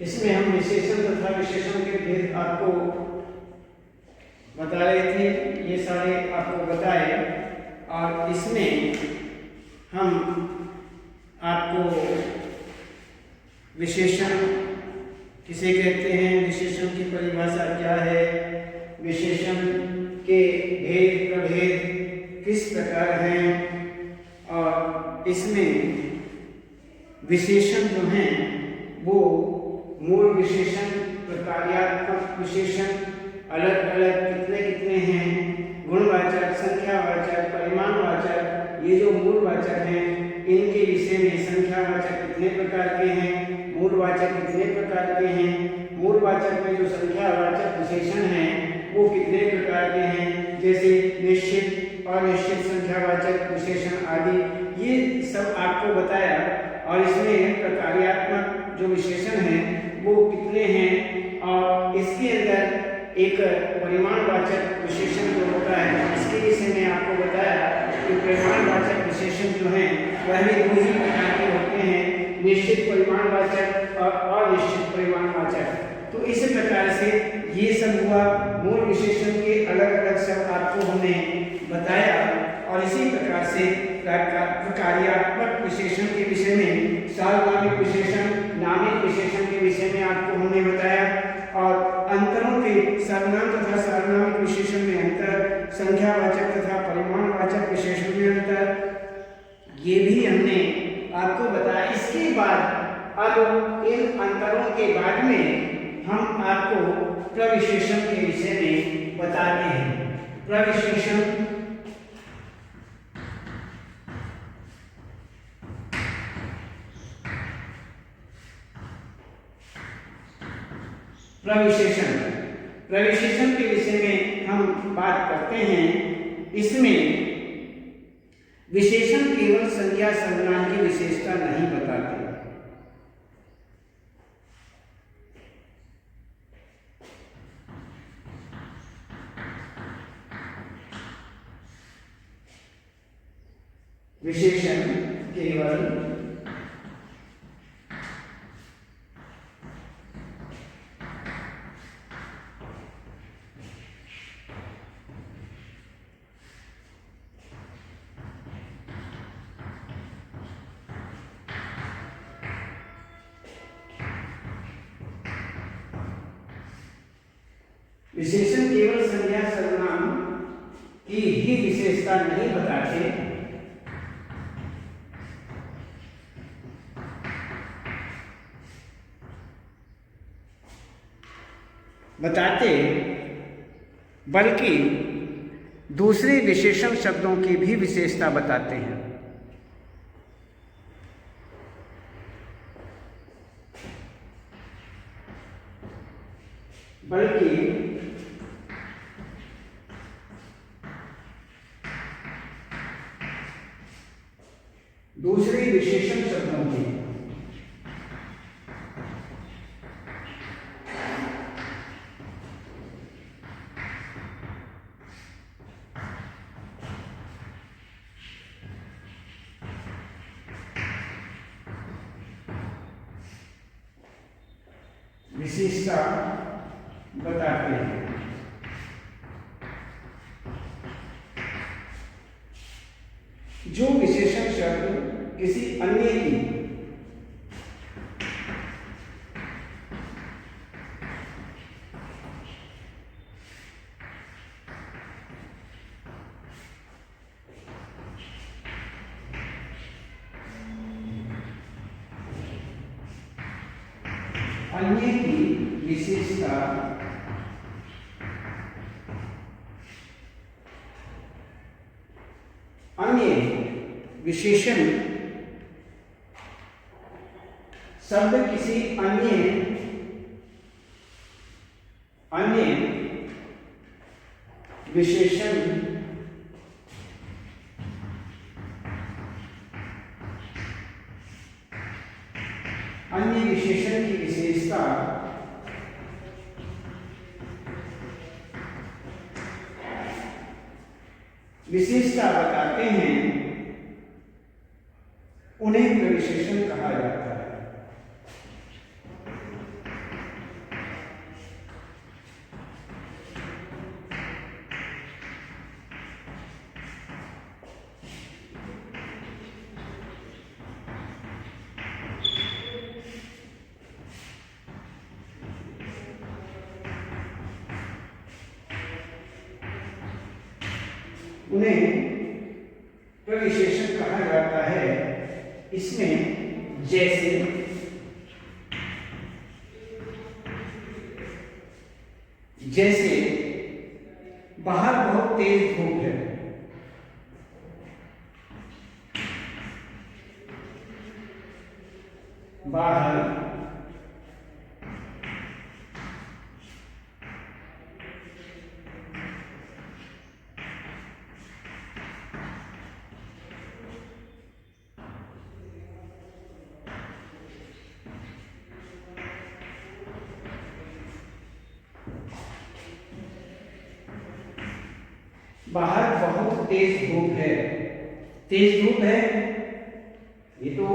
इसमें हम विशेषण तथा विशेषण के भेद आपको बता रहे थे, ये सारे आपको बताए। और इसमें हम आपको विशेषण किसे कहते हैं, विशेषण की परिभाषा क्या है, विशेषण के भेद प्रभेद किस प्रकार हैं, और इसमें विशेषण जो हैं वो मूल विशेषण, प्रकार्यात्मक विशेषण अलग अलग कितने कितने हैं, गुणवाचक, संख्यावाचक, परिमाणवाचक, ये जो मूलवाचक हैं इनके विषय में संख्यावाचक कितने प्रकार के हैं, मूलवाचक कितने प्रकार के हैं, मूलवाचक में जो संख्यावाचक विशेषण हैं वो कितने प्रकार के हैं, जैसे निश्चित, अनिश्चित संख्यावाचक विशेषण आदि, ये सब आपको बताया। और इसमें प्रकार्यात्मक जो विशेषण हैं वो कितने हैं, और इसके अंदर एक परिमाणवाचक विशेषण जो होता है इसके विषय में आपको बताया कि परिमाणवाचक विशेषण जो हैं वह भी दो ही प्रकार के होते हैं, निश्चित परिमाणवाचक और अनिश्चित परिमाणवाचक। तो इस प्रकार से ये सब हुआ, मूल विशेषण के अलग अलग सब आपको हमने बताया। और इसी प्रकार से प्रकार्यात्मक विशेषण के विषय में सार्वनामिक विशेषण, नामिक विशेषण के विषय में आपको हमने बताया। और अंतरों के सर्वनाम तथा सार्वनामिक विशेषण में अंतर, संख्यावाचक तथा परिमाणवाचक विशेषण में अंतर, ये भी हमने आपको बताया। इसके बाद अब इन अंतरों के बाद में हम आपको प्रविशेषण के विषय में बताते हैं। प्रविशेषण प्रविशेषण के विषय में हम बात करते हैं। इसमें विशेषण केवल संज्ञा सर्वनाम की विशेषता नहीं बताते, विशेषण केवल संज्ञा सर्वनाम की ही विशेषता नहीं बताते बल्कि दूसरे विशेषण शब्दों की भी विशेषता बताते हैं। बल्कि दूसरे विशेषण शब्दों की विशेषता बताते हैं। जो विशेषण शब्द किसी अन्य की विशेषता अन्य विशेषण शब्द किसी अन्य विशेषण की विशेषता बताते हैं, उन्हें प्रविशेषण कहा जाता है। उन्हें प्रविशेषण कहा जाता है। इसमें जैसे जैसे बाहर बहुत तेज धूप है, बाहर बाहर बहुत तेज धूप है। तेज धूप है, ये तो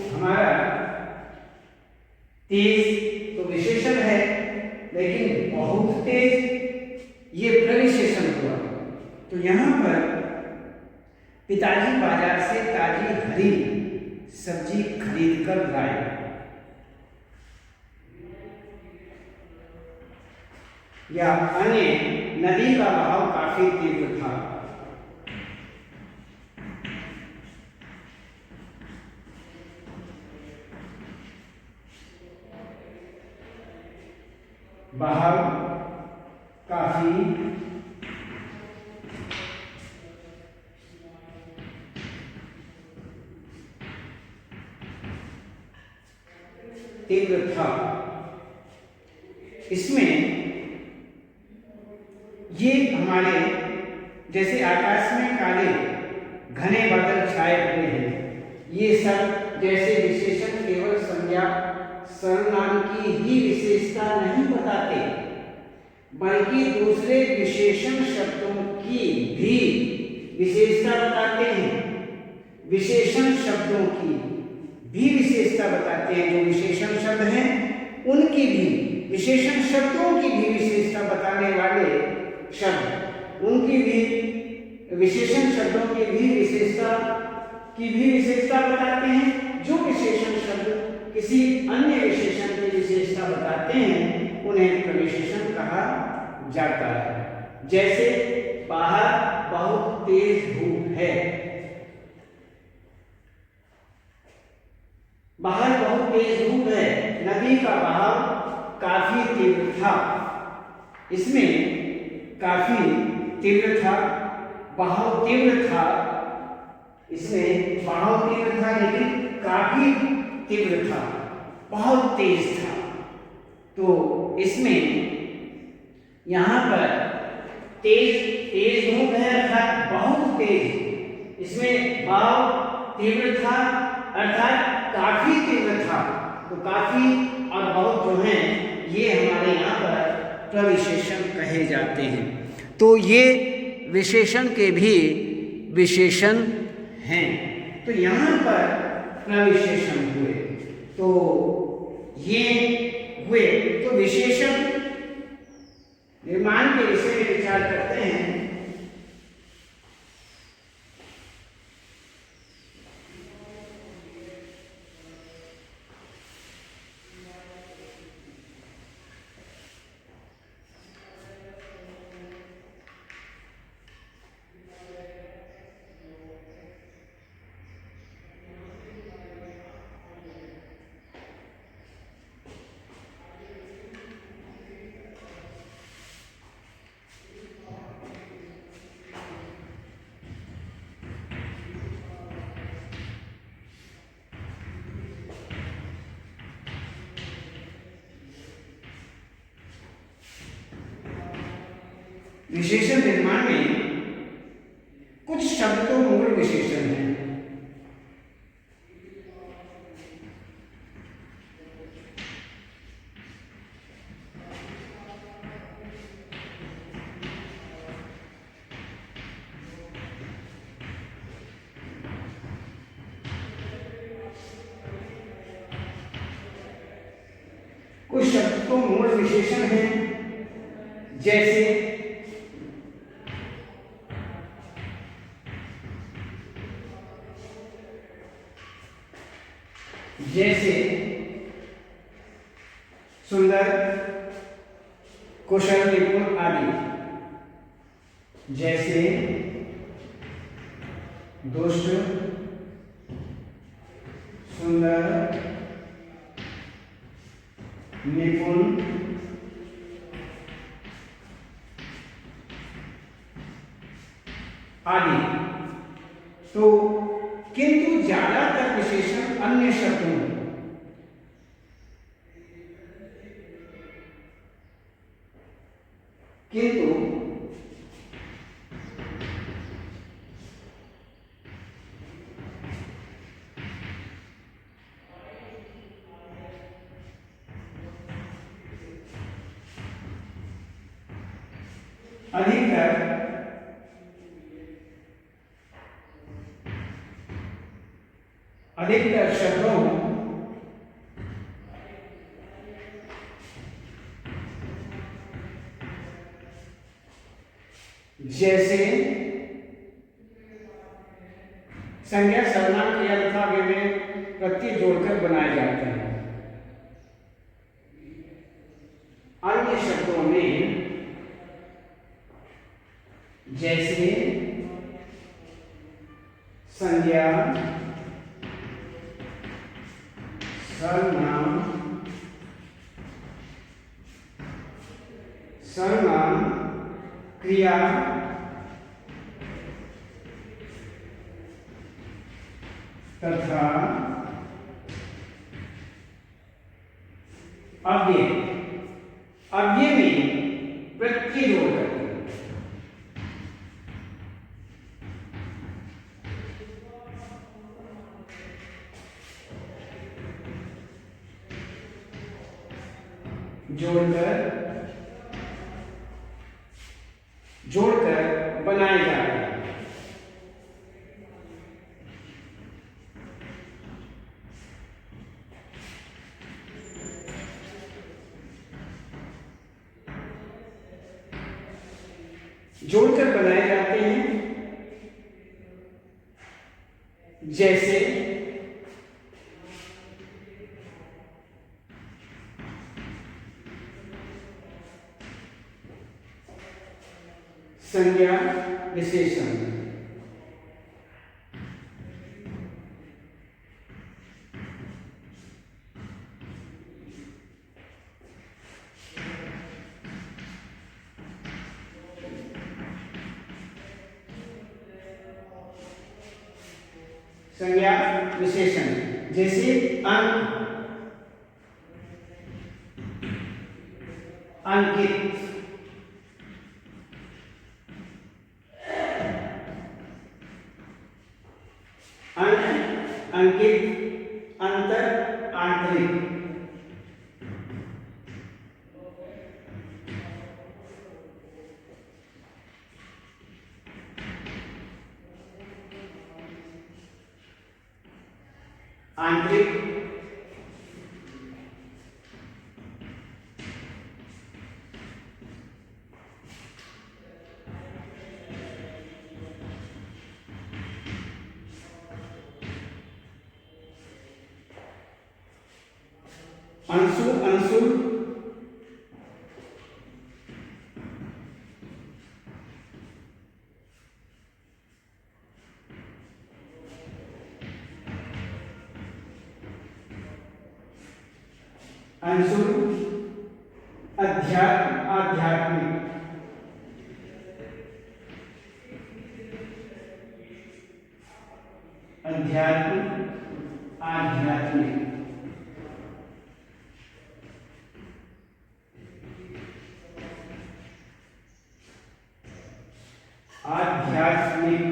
हमारा तेज तो विशेषण है, लेकिन बहुत तेज ये प्रविशेषण हुआ। तो यहां पर पिताजी बाजार से ताजी हरी सब्जी खरीद कर लाए। या अन्य नदी का बहाव काफी तीव्र था। बहाव काफी तीव्र था। इसमें ये हमारे जैसे आकाश में काले घने बादल छाए हुए हैं, ये सब जैसे विशेषण केवल संज्ञा सर्वनाम की ही विशेषता नहीं बताते, बल्कि दूसरे विशेषण शब्दों की भी विशेषता बताते हैं। विशेषण शब्दों की भी विशेषता बताते हैं। जो विशेषण शब्द हैं उनकी भी, विशेषण शब्दों की भी विशेषता बताने वाले शब्द, उनकी भी विशेषण शब्दों की भी विशेषता बताते हैं। जो विशेषण शब्द किसी अन्य विशेषण की विशेषता बताते हैं उन्हें प्रविशेषण कहा जाता है। जैसे बाहर बहुत तेज धूप है, बाहर बहुत तेज धूप है, नदी का बहाव काफी तीव्र था। इसमें काफी तीव्र था, बहाव तीव्र था। इसमें बहाव तीव्र था लेकिन काफी तीव्र था, बहुत तेज था। तो इसमें यहां पर तेज धूप है अर्थात बहुत तेज, इसमें बहाव तीव्र था अर्थात काफी तीव्र था। तो काफी और बहुत जो है ये हमारे यहाँ पर प्रविशेषण कहे जाते हैं। तो ये विशेषण के भी विशेषण हैं। तो यहाँ पर प्रविशेषण हुए, तो ये हुए। तो विशेषण निर्माण के विषय में विचार करते हैं। विशेषण निर्माण में कुछ शब्द तो मूल विशेषण हैं, कुछ शब्द तो मूल विशेषण हैं। जैसे सुंदर, कुशल, निपुण आदि। जैसे दुष्ट, सुंदर, निपुण, आदि। तो किंतु ज्यादातर विशेषण अन्य शब्दों, किंतु अधिकतर शब्दों जैसे संज्ञा, सर्वनाम, क्रिया तथा अव्यय में प्रत्यय जोड़कर बनाए जाते हैं। अन्य शब्दों में जैसे संज्ञा, सर्वनाम, क्रिया तथा अव्यय में प्रत्यय जोड़कर जोड़कर बनाए जाते हैं। जोड़कर बनाए जाते हैं जैसे संज्ञा, विशेषण, संज्ञा, विशेषण जैसे अंक, अंकित, अंकित, अंतर, आंतरिक, आंतरिक, अंशु, अंशुल, अंशुल, अध्यात्म, आध्यात्मिक, अध्यात्म, आध्यात्मिक, आध्यात्मिक,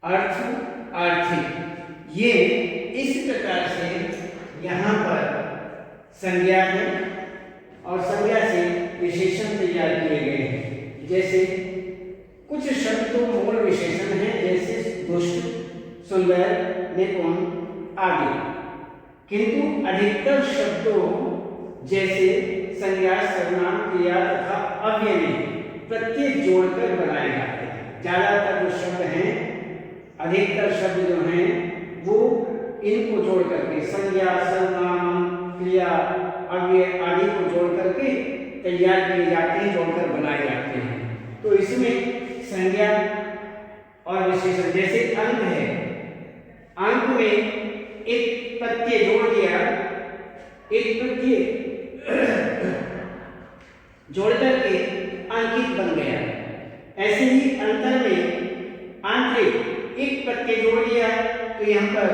अर्थ, आर्थिक। ये इस प्रकार से यहाँ पर संज्ञा है और संज्ञा से विशेषण तैयार किए गए हैं। जैसे कुछ शब्द तो मूल विशेषण हैं, जैसे दुष्ट, सुंदर, निपुण आदि, किंतु अधिकतर शब्दों जैसे संज्ञा, सर्वनाम, क्रिया तथा अव्यय में प्रत्यय जोड़कर बनाए जाते हैं। ज्यादातर जो शब्द हैं, अधिकतर शब्द जो हैं वो इनको जोड़ करके संज्ञा, सर्वनाम, क्रिया, अव्यय आदि को जोड़ करके तैयार किए जाते हैं, जोड़कर बनाए जाते हैं। तो इसमें संज्ञा अंतर में आंतरिक एक प्रत्यय जोड़ दिया तो यहाँ पर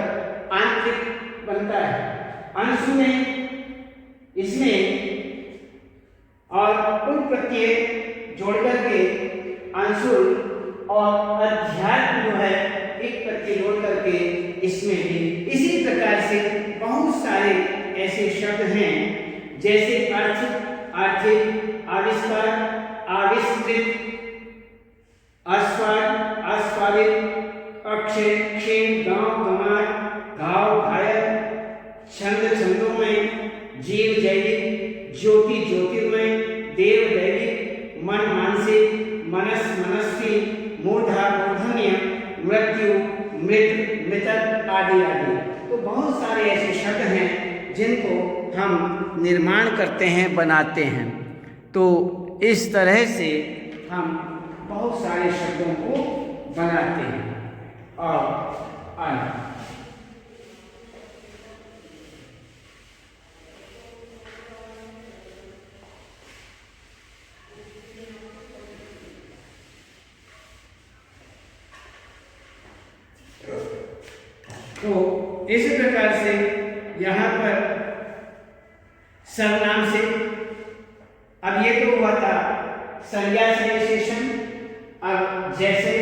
आंतरिक बनता है। अंशु में इसमें और उन प्रत्यय जोड़ करके अंशुल और अध्यात्म जो है एक प्रत्यय जोड़ करके इसमें भी इसी प्रकार से बहुत सारे ऐसे शब्द हैं जैसे अर्थ, आर्थिक, आविष्कार, आविष्कृत, आस्वाद, आस्वादित, अक्षय, क्षेम, गांव, गंवार, घाव, घायल, छंद, छंदोमय, जीव, जैविक, ज्योति, ज्योतिर्मय, देव, दैविक, मन, मानसिक, मनस, मनस्वी, मूर्धा, मूर्धन्य, मृत्यु, मृत, मृतक आदि आदि। तो बहुत सारे ऐसे शब्द हैं जिनको हम निर्माण करते हैं, बनाते हैं। तो इस तरह से हम बहुत सारे शब्दों को बनाते हैं। और आगे तो इसी प्रकार से यहाँ पर सर्वनाम से, अब ये तो हुआ था संज्ञा से विशेषण। अब जैसे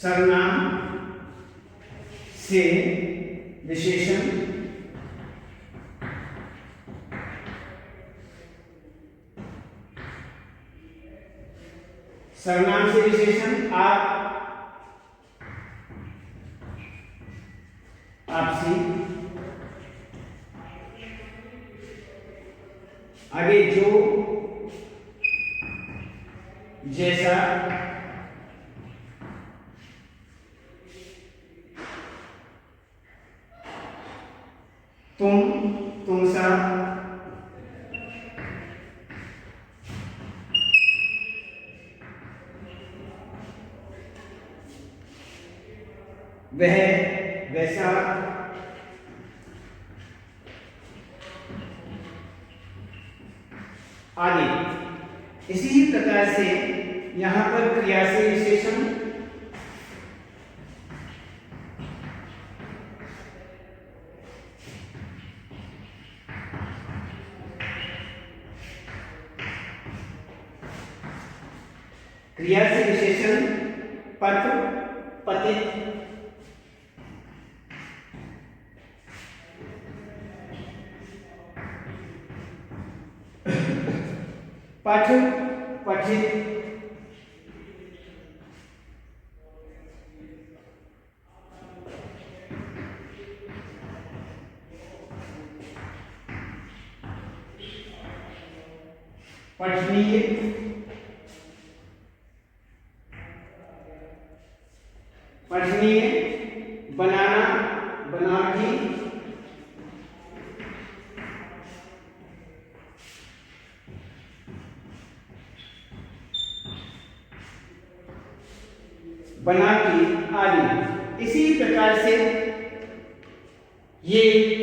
सर्वनाम से विशेषण, सर्वनाम से विशेषण आपसी, आगे जो, जैसा, तुम, तुमसा, वह, वैसा, आदि। इसी ही प्रकार से यहाँ पर क्रिया से विशेषण, क्रिया से विशेषण पत्र, पतित, पठ, पठित, पठनीय, पठनीय, बनाना, बनावटी, बनाती आदि। इसी प्रकार से ये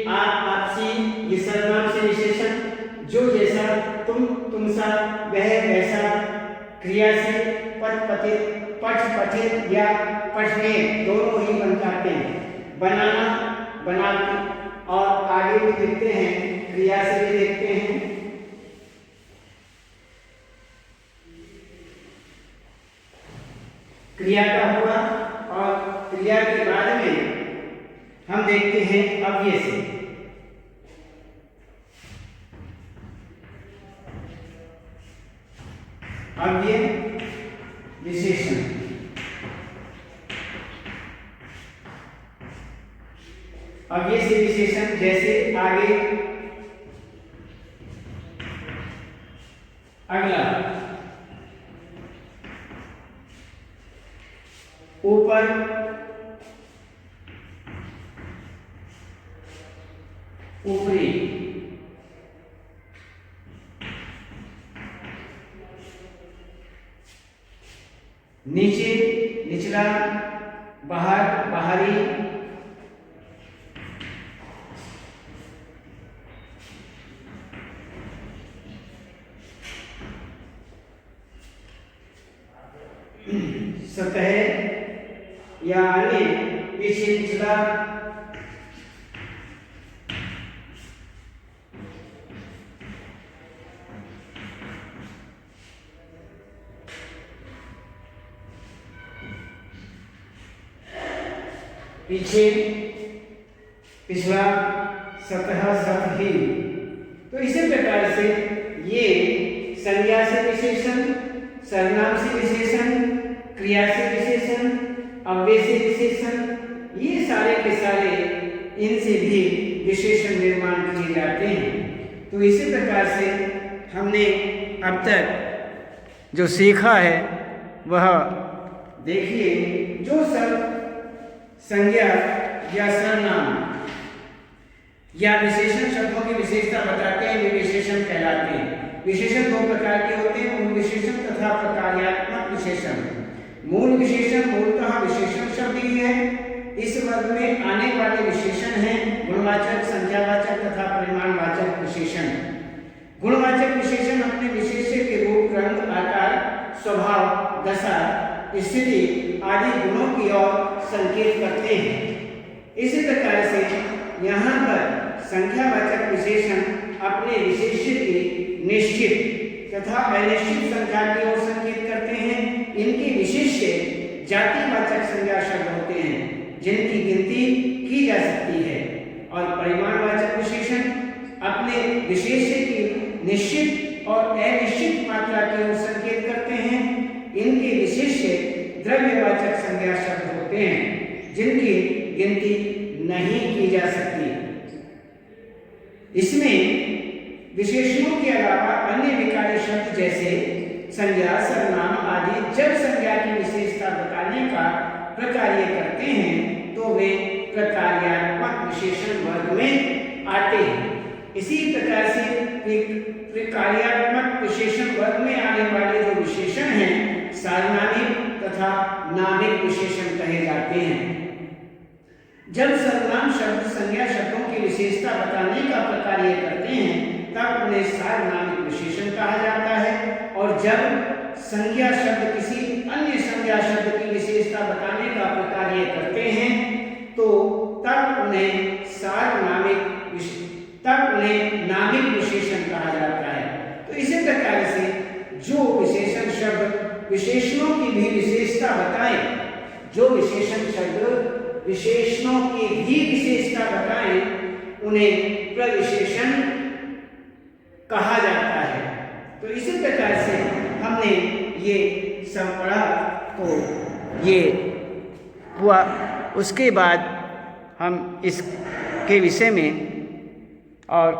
आपसी, ये सर्वनाम से विशेषण, जो, जैसा, तुम, तुमसा, वह, वैसा, क्रिया से पठ, पठित, पठ, पठित या पठनीय दोनों ही बन जाते हैं। बनाना, बनाती, और आगे भी देखते हैं, क्रिया से भी देखते हैं। क्रिया का हुआ और क्रिया के बाद में हम देखते हैं अव्यय से। अव्यय विशेषण, अव्यय से विशेषण जैसे आगे, अगला, ऊपर, ऊपरी, नीचे, निचला, बाहर, बाहरी, सतह यानी पीछे पिछला, पीछे पिछला, सतह सतही। तो इसी प्रकार से ये संज्ञा से विशेषण, सर्वनाम से विशेषण, क्रिया से विशेषण, अव्यय से विशेषण, ये सारे के सारे इनसे भी विशेषण निर्माण किए जाते हैं। तो इसी प्रकार से हमने अब तक जो सीखा है वह देखिए, जो सब संज्ञा या सर्वनाम या विशेषण शब्दों की विशेषता बताते हैं वे विशेषण कहलाते हैं। विशेषण दो प्रकार के होते हैं, मूल विशेषण तथा प्रकार्यात्मक विशेषण। मूल विशेषण मूलतः विशेषण शब्द ही है। इस वर्ग में आने वाले विशेषण हैं गुणवाचक, संख्यावाचक तथा परिमाणवाचक विशेषण। गुणवाचक विशेषण अपने विशेष्य के रूप, रंग, आकार, स्वभाव, दशा, स्थिति आदि गुणों की ओर संकेत करते हैं। इसी प्रकार से यहाँ पर संख्यावाचक विशेषण अपने विशेष्य की निश्चित तथा अनिश्चित संख्या की ओर संकेत करते हैं। इनके विशेष्य जातिवाचक संज्ञा शब्द होते हैं जिनकी गिनती की जा सकती है। और परिमाणवाचक विशेषण अपने विशेष्य की निश्चित और अनिश्चित मात्रा की ओर संकेत करते हैं। इनके विशेष्य द्रव्यवाचक संज्ञा शब्द होते हैं जिनकी गिनती नहीं की जा सकती। इसमें विशेषणों के अलावा अन्य विकारी शब्द जैसे संज्ञा, सर्वनाम आदि जब संज्ञा की विशेषता बताने का प्रकार्य करते हैं तो वे प्रकार्यात्मक विशेषण वर्ग में आते हैं। इसी प्रकार से प्रकार्यात्मक विशेषण वर्ग में आने वाले जो विशेषण हैं सार्वनामिक तथा नामिक विशेषण कहे जाते हैं। जब सर्वनाम शब्द संज्ञा शब्दों की विशेषता बताने का प्रकार्य करते हैं तब उन्हें सार्वनामिक विशेषण कहा जाता है। और जब संज्ञा शब्द किसी अन्य संज्ञा शब्द की विशेषता बताने का प्रकार्य करते हैं तो तब उन्हें नामिक विशेषण कहा जाता है। तो इसी प्रकार से जो विशेषण शब्द विशेषणों की भी विशेषता बताएं, जो विशेषण शब्द विशेषणों की भी विशेषता बताएं उन्हें प्रविशेषण कहा जाता है। तो इसी प्रकार से हमने ये सब पढ़ा, तो ये हुआ। उसके बाद हम इसके विषय में और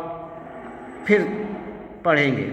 फिर पढ़ेंगे।